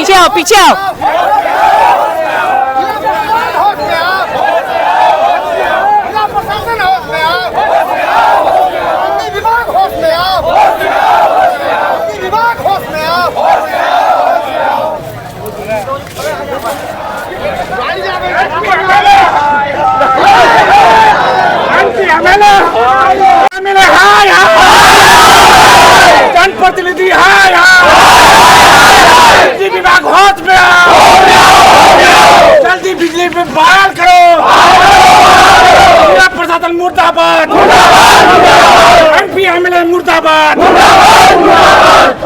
पीछे आओ, पीछे आओ। जनप्रतिनिधि बिजली विभाग होश में आओ, जल्दी बिजली पे बहाल करो। जिला प्रशासन मुर्दाबाद, MP MLA मुर्दाबाद,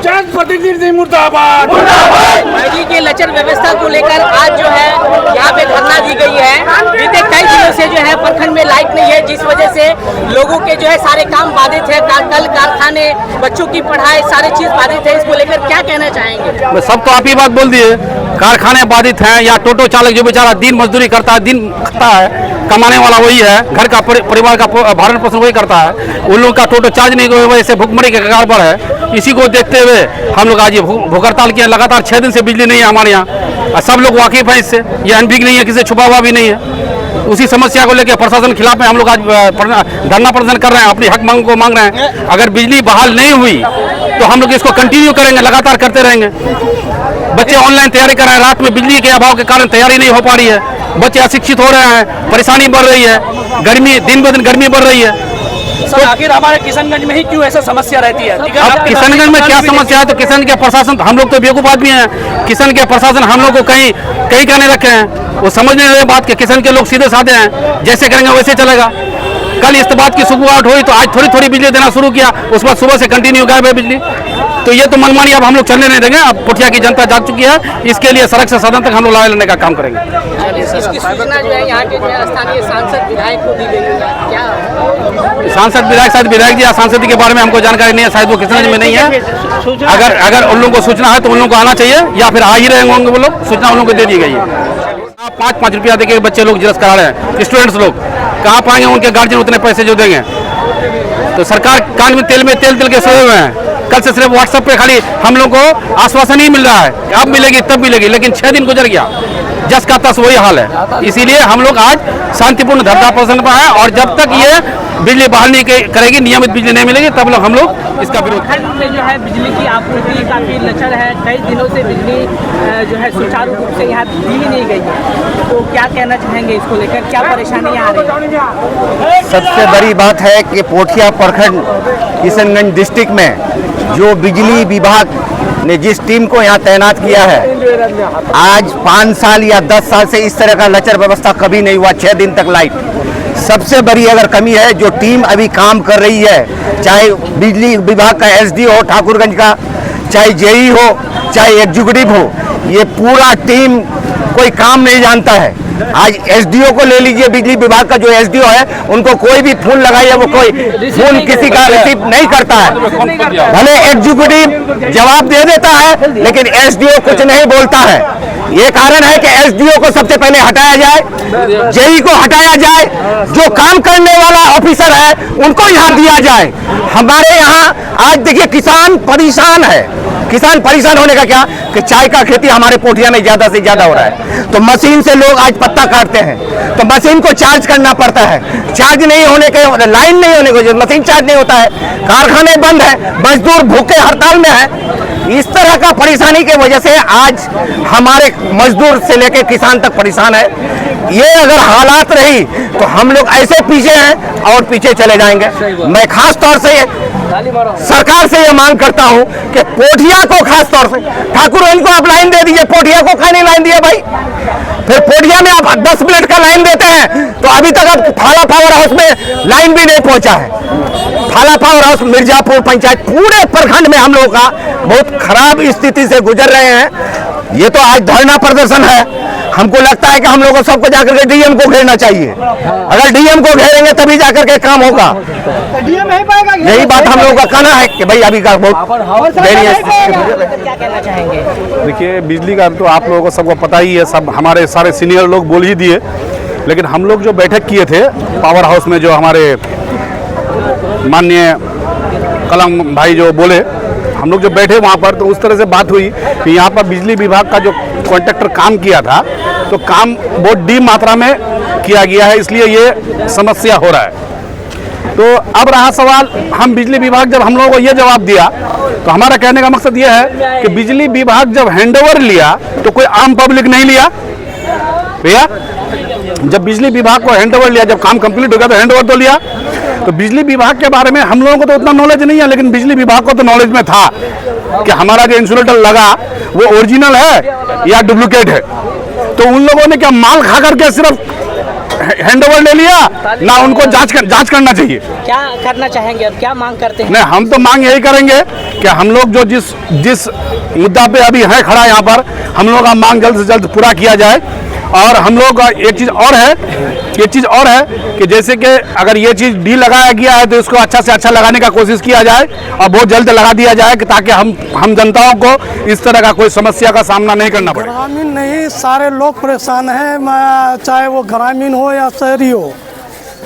जनप्रतिनिधि मुर्दाबाद। बिजली के लचर व्यवस्था को लेकर आज जो है यहाँ पे धरना दी गई है। बीते कई दिनों से जो है प्रखंड में लाइट नहीं है, जिस वजह से लोगों के जो है सारे काम बाधित है। कल कारखाने, बच्चों की पढ़ाई, सारी चीज बाधित है। इसको लेकर क्या कहना चाहेंगे? सब तो आप ही बात बोल दिए, कारखाने बाधित हैं या टोटो चालक जो बेचारा दिन मजदूरी करता है, दिन खाता है, कमाने वाला वही है, घर का परिवार का भरण पोषण वही करता है, उन लोगों का टोटो चार्ज नहीं की वजह से भुखमरी के कगार पर है। इसी को देखते हुए हम लोग आज ये भूख हड़ताल किया। लगातार 6 दिन से बिजली नहीं है हमारे यहाँ, सब लोग वाकिफ है इससे, ये अनभिज्ञ नहीं है, किसी छुपा हुआ भी नहीं है। उसी समस्या को लेकर प्रशासन के खिलाफ में हम लोग आज धरना प्रदर्शन कर रहे हैं, अपनी हक मांग को मांग रहे हैं। अगर बिजली बहाल नहीं हुई तो हम लोग इसको कंटिन्यू करेंगे, लगातार करते रहेंगे। बच्चे ऑनलाइन तैयारी कर रहे हैं, रात में बिजली के अभाव के कारण तैयारी नहीं हो पा रही है, बच्चे अशिक्षित हो रहे हैं, परेशानी बढ़ रही है, गर्मी दिन ब दिन गर्मी बढ़ रही है। सर आखिर हमारे किशनगंज में ही क्यों ऐसा समस्या रहती है? अब किशनगंज में क्या समस्या है? तो किशन के प्रशासन, हम लोग तो बेवकूफ आदमी हैं, किशन के प्रशासन हम लोग को कहीं कहने रखे हैं। वो समझ नहीं रहे बात के, किशन के लोग सीधे साधे हैं, जैसे करेंगे वैसे चलेगा। कल इस बात की सुगबुगाहट हुई तो आज थोड़ी थोड़ी बिजली देना शुरू किया, उसके बाद सुबह से कंटिन्यू गायब है बिजली। तो ये तो मनमानी अब हम लोग चलने नहीं देंगे। अब पुठिया की जनता जाग चुकी है, इसके लिए सड़क से सदन तक हम लोग लड़ाई लड़ने का काम करेंगे। इसकी सूचना जो है यहाँ के स्थानीय सांसद विधायक को दी गई है, क्या सांसद विधायक, शायद विधायक जी या सांसद के बारे में हमको जानकारी नहीं है, शायद वो किशनगंज में नहीं है। अगर उन लोगों को सूचना है तो उन लोगों को आना चाहिए, या फिर आ ही रहे होंगे वो लोग, सूचना उन लोगों को दे दी गई है। 5-5 रुपया देके बच्चे लोग जिरस करा रहे हैं, स्टूडेंट्स लोग कहाँ पाएंगे? उनके गार्जियन उतने पैसे जो देंगे? तो सरकार कान में तेल के सोए हुए हैं। कल से सिर्फ व्हाट्सएप पे खाली हम लोग को आश्वासन ही मिल रहा है, अब मिलेगी तब मिलेगी, लेकिन 6 दिन गुजर गया, जस का तस वही हाल है। इसीलिए हम लोग आज शांतिपूर्ण धरना प्रदर्शन पर हैं, और जब तक ये बिजली बहाल नहीं करेगी, नियमित बिजली नहीं मिलेगी, तब लोग हम लोग इसका विरोध। खंड में जो है बिजली की आपूर्ति काफी लचर है, कई दिनों से बिजली जो है सुचारू रूप से यहाँ दी ही नहीं गई है। तो क्या कहना चाहेंगे इसको लेकर, क्या परेशानियाँ आ रही हैं? सबसे बड़ी बात है कि पोठिया प्रखंड किशनगंज डिस्ट्रिक्ट में जो बिजली विभाग ने जिस टीम को यहाँ तैनात किया है, आज 5 साल या 10 साल से इस तरह का लचर व्यवस्था कभी नहीं हुआ। 6 दिन तक लाइट, सबसे बड़ी अगर कमी है जो टीम अभी काम कर रही है, चाहे बिजली विभाग का SD हो ठाकुरगंज का, चाहे JE हो, चाहे एग्जीक्यूटिव हो, ये पूरा टीम कोई काम नहीं जानता है। आज SDO को ले लीजिए, बिजली विभाग का जो SDO है, उनको कोई भी फोन लगाइए, वो कोई फोन किसी का रिसीव नहीं करता है। भले एग्जीक्यूटिव जवाब दे देता है, लेकिन SDO कुछ नहीं बोलता है। ये कारण है कि SDO को सबसे पहले हटाया जाए, JE को हटाया जाए, जो काम करने वाला ऑफिसर है उनको यहाँ दिया जाए। हमारे यहाँ आज देखिए किसान परेशान है। किसान परेशान होने का क्या कि चाय का खेती हमारे पोठिया में ज्यादा से ज्यादा हो रहा है, तो मशीन से लोग आज पत्ता काटते हैं, तो मशीन को चार्ज करना पड़ता है। चार्ज नहीं होने के, लाइन नहीं होने की, मशीन चार्ज नहीं होता है, कारखाने बंद है, मजदूर भूखे हड़ताल में है। इस तरह का परेशानी की वजह से आज हमारे मजदूर से लेकर किसान तक परेशान है। ये अगर हालात रही तो हम लोग ऐसे पीछे हैं और पीछे चले जाएंगे। मैं खास तौर से सरकार से ये मांग करता हूं कि पोठिया को, खास तौर से ठाकुर इनको आप लाइन दे दीजिए, पोठिया को क्यों नहीं लाइन दिया भाई? फिर पोठिया में आप 10 मिनट का लाइन देते हैं, तो अभी तक अब थाला पावर हाउस में लाइन भी नहीं पहुंचा है। थाला पावर हाउस मिर्जापुर पंचायत पूरे प्रखंड में हम लोगों का बहुत खराब स्थिति से गुजर रहे हैं। ये तो आज धरना प्रदर्शन है, हमको लगता है कि हम लोगों सबको जाकर के डीएम को घेरना चाहिए। अगर डीएम को घेरेंगे तभी जाकर के काम होगा। यही बात हम लोगों का कहना है कि भाई अभी का बहुत देरी है। क्या कहना चाहेंगे? देखिए, बिजली का तो आप लोगों को सबको पता ही है, सब हमारे सारे सीनियर लोग बोल ही दिए, लेकिन हम लोग जो बैठक किए थे पावर हाउस में, जो हमारे माननीय कलम भाई जो बोले, हम लोग जो बैठे वहाँ पर तो उस तरह से बात हुई कि यहाँ पर बिजली विभाग का जो कॉन्ट्रैक्टर काम किया था तो काम बहुत डी मात्रा में किया गया है, इसलिए ये समस्या हो रहा है। तो अब रहा सवाल, हम बिजली विभाग जब हम लोगों को ये जवाब दिया तो हमारा कहने का मकसद ये है कि बिजली विभाग जब हैंडओवर लिया तो कोई आम पब्लिक नहीं लिया भैया। जब बिजली विभाग को हैंडओवर लिया, जब काम कंप्लीट हो गया तो हैंडओवर तो लिया। तो बिजली विभाग के बारे में हम लोगों को तो उतना नॉलेज नहीं है, लेकिन बिजली विभाग को तो नॉलेज में था कि हमारा जो इंसुलेटर लगा वो ओरिजिनल है या डुप्लीकेट है। तो उन लोगों ने क्या माल खा करके सिर्फ हैंडओवर ले लिया ना, उनको जांच करना चाहिए। क्या करना चाहेंगे और क्या मांग करते हैं? नहीं, हम तो मांग यही करेंगे कि हम लोग जो जिस मुद्दा पे अभी है खड़ा यहाँ पर, हम लोग का मांग जल्द से जल्द पूरा किया जाए। और हम लोग का एक चीज़ और है कि जैसे कि अगर ये चीज़ डी लगाया गया है तो इसको अच्छा से अच्छा लगाने का कोशिश किया जाए और बहुत जल्द लगा दिया जाए कि ताकि हम जनताओं को इस तरह का कोई समस्या का सामना नहीं करना पड़े। ग्रामीण नहीं, सारे लोग परेशान हैं, चाहे वो ग्रामीण हो या शहरी हो।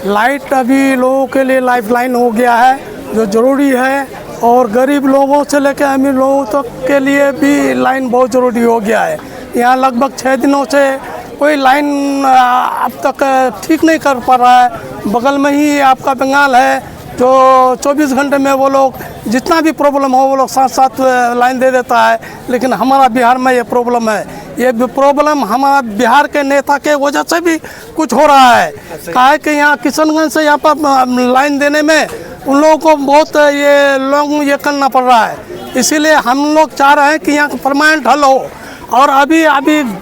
लाइट अभी लोगों के लिए लाइफलाइन हो गया है जो ज़रूरी है, और गरीब लोगों से लेकर अमीर लोगों तक के लिए भी लाइन बहुत ज़रूरी हो गया है। यहाँ लगभग 6 दिनों से कोई लाइन अब तक ठीक नहीं कर पा रहा है। बगल में ही आपका बंगाल है जो 24 घंटे में वो लोग जितना भी प्रॉब्लम हो वो लोग साथ साथ लाइन दे देता है, लेकिन हमारा बिहार में ये प्रॉब्लम है। ये प्रॉब्लम हमारा बिहार के नेता के वजह से भी कुछ हो रहा है। कहा है कि यहाँ किशनगंज से यहाँ पर लाइन देने में उन लोगों को बहुत ये करना पड़ रहा है। इसीलिए हम लोग चाह रहे हैं कि यहाँ परमानेंट हल हो। और अभी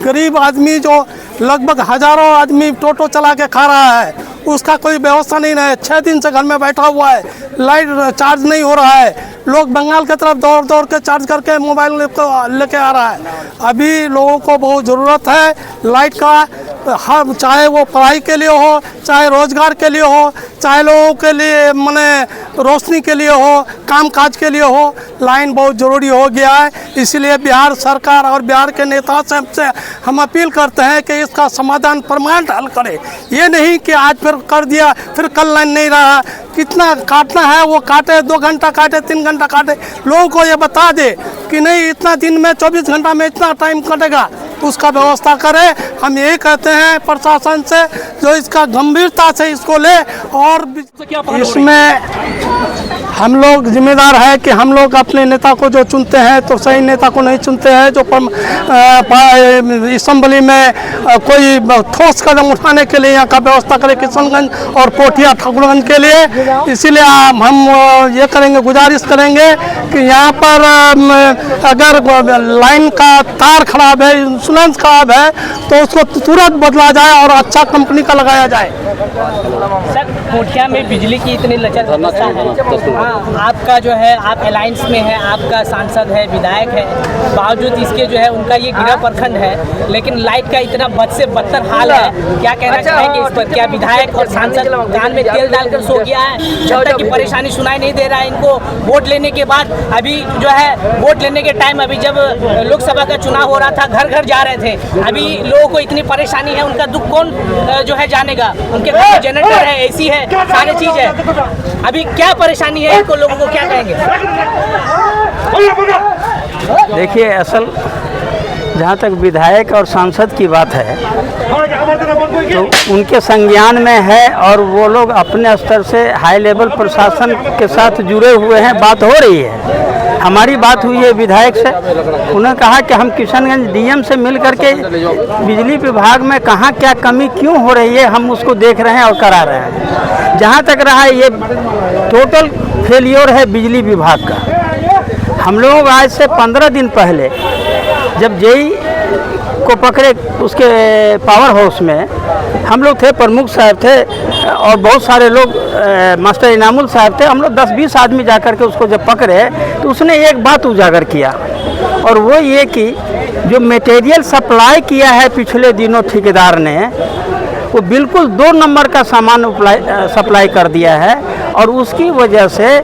गरीब आदमी जो लगभग हजारों आदमी टोटो चला के खा रहा है, उसका कोई व्यवस्था नहीं है। 6 दिन से घर में बैठा हुआ है, लाइट चार्ज नहीं हो रहा है। लोग बंगाल की तरफ दौड़ के चार्ज करके मोबाइल लेके आ रहा है। अभी लोगों को बहुत ज़रूरत है लाइट का, हर चाहे वो पढ़ाई के लिए हो, चाहे रोजगार के लिए हो, चाहे लोगों के लिए माने रोशनी के लिए हो, काम काज के लिए हो, लाइन बहुत ज़रूरी हो गया है। इसीलिए बिहार सरकार और बिहार के नेता से हम अपील करते हैं कि इसका समाधान परमानेंट हल करे। ये नहीं कि आज फिर कर दिया फिर कल लाइन नहीं रहा। कितना काटना है वो काटे, 2 घंटा काटे, 3 घंटा काटे, लोगों को ये बता दे कि नहीं इतना दिन में 24 घंटा में इतना टाइम कटेगा, उसका व्यवस्था करे। हम यही कहते हैं प्रशासन से जो इसका गंभीरता से इसको ले। और इसमें हम लोग जिम्मेदार है कि हम लोग अपने नेता को जो चुनते हैं तो सही नेता को नहीं चुनते हैं, जो असेंबली में कोई ठोस कदम उठाने के लिए यहाँ का व्यवस्था करे किशनगंज और पोठिया ठाकुरगंज के लिए। इसीलिए हम ये करेंगे, गुजारिश करेंगे कि यहाँ पर अगर लाइन का तार खराब है, इंश्योरेंस खराब है, तो उसको तुरंत बदला जाए और अच्छा कंपनी का लगाया जाए। सर, पोठिया में बिजली की इतनी लचर व्यवस्था है, आपका जो है आप अलायंस में है, आपका सांसद है, विधायक है, बावजूद इसके जो है उनका ये गिरा प्रखंड है, लेकिन लाइट का इतना बद से बदतर हाल है। क्या कहना चाहेंगे इस पर? क्या विधायक और सांसद कान में तेल डालकर सो गया है? जनता की परेशानी सुनाई नहीं दे रहा है इनको? वोट लेने के बाद अभी जो है वोट लेने के टाइम, अभी जब लोकसभा का चुनाव हो रहा था, घर घर जा रहे थे। अभी लोगों को इतनी परेशानी है, उनका दुख कौन जो है जानेगा? उनके घर में जनरेटर है, एसी है, सारी चीज है। अभी क्या परेशानी है इनको, लोगों को क्या कहेंगे? देखिए, असल जहाँ तक विधायक और सांसद की बात है तो उनके संज्ञान में है, और वो लोग अपने स्तर से हाई लेवल प्रशासन के साथ जुड़े हुए हैं। बात हो रही है, हमारी बात हुई है विधायक से, उन्होंने कहा कि हम किशनगंज डीएम से मिल करके बिजली विभाग में कहाँ क्या कमी क्यों हो रही है हम उसको देख रहे हैं और करा रहे हैं। जहाँ तक रहा ये टोटल फेलियर है बिजली विभाग का। हम लोग आज से 15 दिन पहले जब जेई को पकड़े उसके पावर हाउस में, हम लोग थे, प्रमुख साहब थे और बहुत सारे लोग, मास्टर इनामुल साहब थे, हम लोग 10-20 आदमी जाकर के उसको जब पकड़े तो उसने एक बात उजागर किया, और वो ये कि जो मटेरियल सप्लाई किया है पिछले दिनों ठेकेदार ने, वो बिल्कुल 2 नंबर का सामान सप्लाई कर दिया है, और उसकी वजह से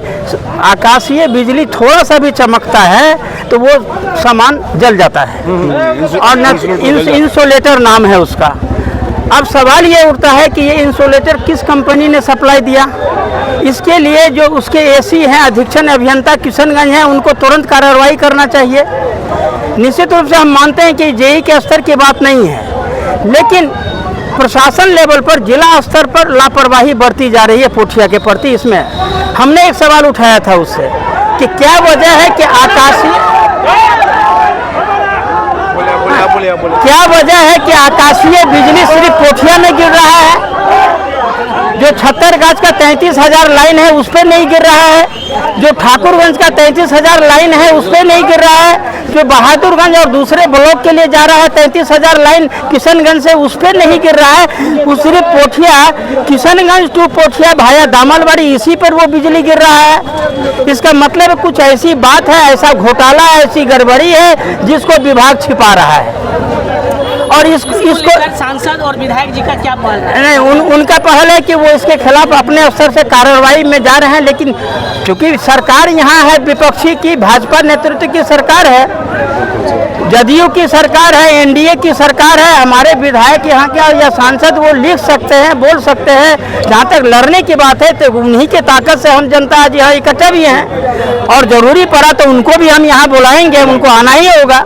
आकाशीय बिजली थोड़ा सा भी चमकता है तो वो सामान जल जाता है। और इंसुलेटर नाम है उसका। अब सवाल ये उठता है कि ये इंसुलेटर किस कंपनी ने सप्लाई दिया। इसके लिए जो उसके एसी हैं, अधीक्षण अभियंता किशनगंज हैं, उनको तुरंत कार्रवाई करना चाहिए। निश्चित रूप से हम मानते हैं कि जेई के स्तर की बात नहीं है, लेकिन प्रशासन लेवल पर, जिला स्तर पर लापरवाही बरती जा रही है पोठिया के प्रति। इसमें हमने एक सवाल उठाया था उससे कि क्या वजह है कि आकाशीय बिजली सिर्फ पोठिया में गिर रहा है, जो 76 गाज का 33,000 लाइन है उस पर नहीं गिर रहा है, जो ठाकुरगंज का 33,000 लाइन है उस पर नहीं गिर रहा है, जो बहादुरगंज और दूसरे ब्लॉक के लिए जा रहा है 33,000 लाइन किशनगंज से उस पर नहीं गिर रहा है। वो सिर्फ पोठिया, किशनगंज टू पोठिया भाया दामलबाड़ी, इसी पर वो बिजली गिर रहा है। इसका मतलब कुछ ऐसी बात है, ऐसा घोटाला, ऐसी गड़बड़ी है जिसको विभाग छिपा रहा है। और इसको सांसद और विधायक जी का क्या पहल है? नहीं, उनका पहल है कि वो इसके खिलाफ अपने स्तर से कार्रवाई में जा रहे हैं, लेकिन चूंकि सरकार यहाँ है विपक्षी की, भाजपा नेतृत्व की सरकार है, जदयू की सरकार है, एनडीए की सरकार है, हमारे विधायक यहाँ के या सांसद वो लिख सकते हैं, बोल सकते हैं। जहाँ तक लड़ने की बात है तो उन्हीं के ताकत से हम जनता आज यहाँ इकट्ठा भी हैं, और जरूरी पड़ा तो उनको भी हम यहाँ बुलाएंगे, उनको आना ही होगा।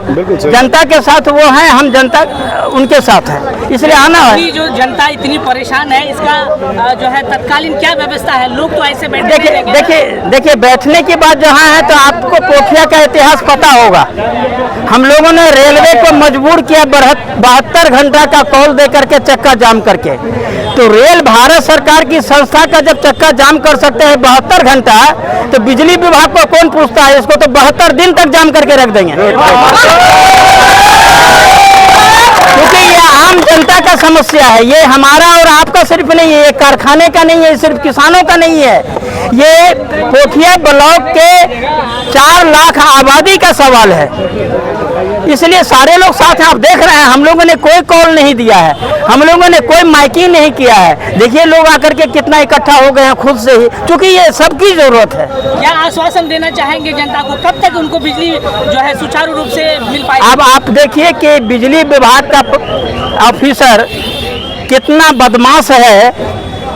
जनता के साथ वो हैं, हम जनता उनके साथ हैं, इसलिए आना है। जो जनता इतनी परेशान है, इसका जो है तत्कालीन क्या व्यवस्था है? लोग तो ऐसे बैठे देखिए बैठने की बात जहाँ है तो आपको पोठिया का इतिहास पता होगा। हम लोगों ने रेलवे को मजबूर किया 72 घंटा का कॉल दे करके चक्का जाम करके। तो रेल भारत सरकार की संस्था का जब चक्का जाम कर सकते हैं 72 घंटा, तो बिजली विभाग को कौन पूछता है? इसको तो 72 दिन तक जाम करके रख देंगे, क्योंकि ये आम जनता का समस्या है। ये हमारा और आपका सिर्फ नहीं है, ये कारखाने का नहीं है, सिर्फ किसानों का नहीं है, ये पोठिया ब्लॉक के 4 लाख आबादी का सवाल है। इसलिए सारे लोग साथ हैं। आप देख रहे हैं हम लोगों ने कोई कॉल नहीं दिया है, हम लोगों ने कोई माइकिंग नहीं किया है। देखिए लोग आकर के कितना इकट्ठा हो गए हैं खुद से ही, क्योंकि ये सबकी जरूरत है। क्या आश्वासन देना चाहेंगे जनता को? कब तक उनको बिजली जो है सुचारू रूप से मिल पाएगी? अब आप देखिए कि बिजली विभाग का ऑफिसर कितना बदमाश है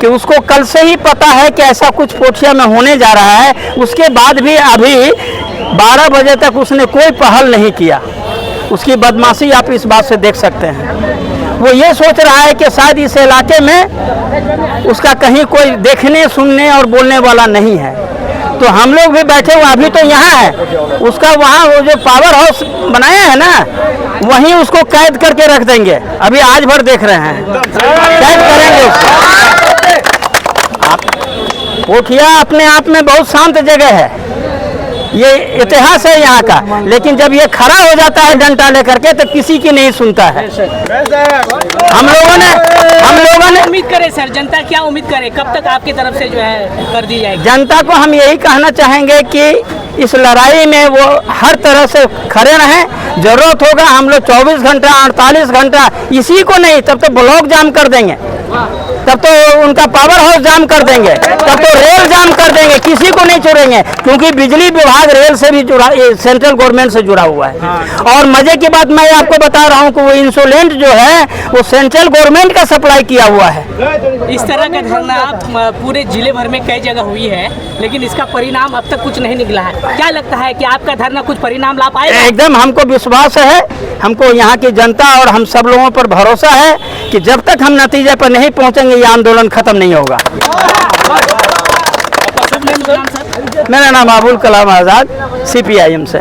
कि उसको कल से ही पता है कि ऐसा कुछ पोठिया में होने जा रहा है, उसके बाद भी अभी 12 बजे तक उसने कोई पहल नहीं किया। उसकी बदमाशी आप इस बात से देख सकते हैं। वो ये सोच रहा है कि शायद इस इलाके में उसका कहीं कोई देखने, सुनने और बोलने वाला नहीं है। तो हम लोग भी बैठे हुए अभी तो यहाँ है, उसका वहाँ वो जो पावर हाउस बनाया है ना, वहीं उसको कैद करके रख देंगे। अभी आज भर देख रहे हैं, कैद करेंगे उसको। पोठिया अपने आप में बहुत शांत जगह है, ये इतिहास है यहाँ का, लेकिन जब ये खड़ा हो जाता है डंडा लेकर के तो किसी की नहीं सुनता है। हम लोगों ने उम्मीद करे सर, जनता क्या उम्मीद करे, कब तक आपकी तरफ से जो है कर दी जाएगी? जनता को हम यही कहना चाहेंगे कि इस लड़ाई में वो हर तरह से खड़े रहें। जरूरत होगा हम लोग 24 घंटा 48 घंटा, इसी को नहीं तब तो ब्लॉक जाम कर देंगे, तब तो उनका पावर हाउस जाम कर देंगे, तब तो रेल जाम कर देंगे, किसी को नहीं छोड़ेंगे। क्योंकि बिजली विभाग रेल से भी जुड़ा, सेंट्रल गवर्नमेंट से जुड़ा हुआ है। और मजे की बात मैं आपको बता रहा हूँ कि वो इंसुलेंट जो है वो सेंट्रल गवर्नमेंट का सप्लाई किया हुआ है। इस तरह का धरना पूरे जिले भर में कई जगह हुई है, लेकिन इसका परिणाम अब तक कुछ नहीं निकला है। क्या लगता है कि आपका धरना कुछ परिणाम ला पाएगा? एकदम हमको विश्वास है, हमको यहाँ की जनता और हम सब लोगों पर भरोसा है कि जब तक हम नतीजे पर नहीं पहुँचेंगे ये आंदोलन खत्म नहीं होगा। मेरा नाम अबुल कलाम आज़ाद, CPIM से।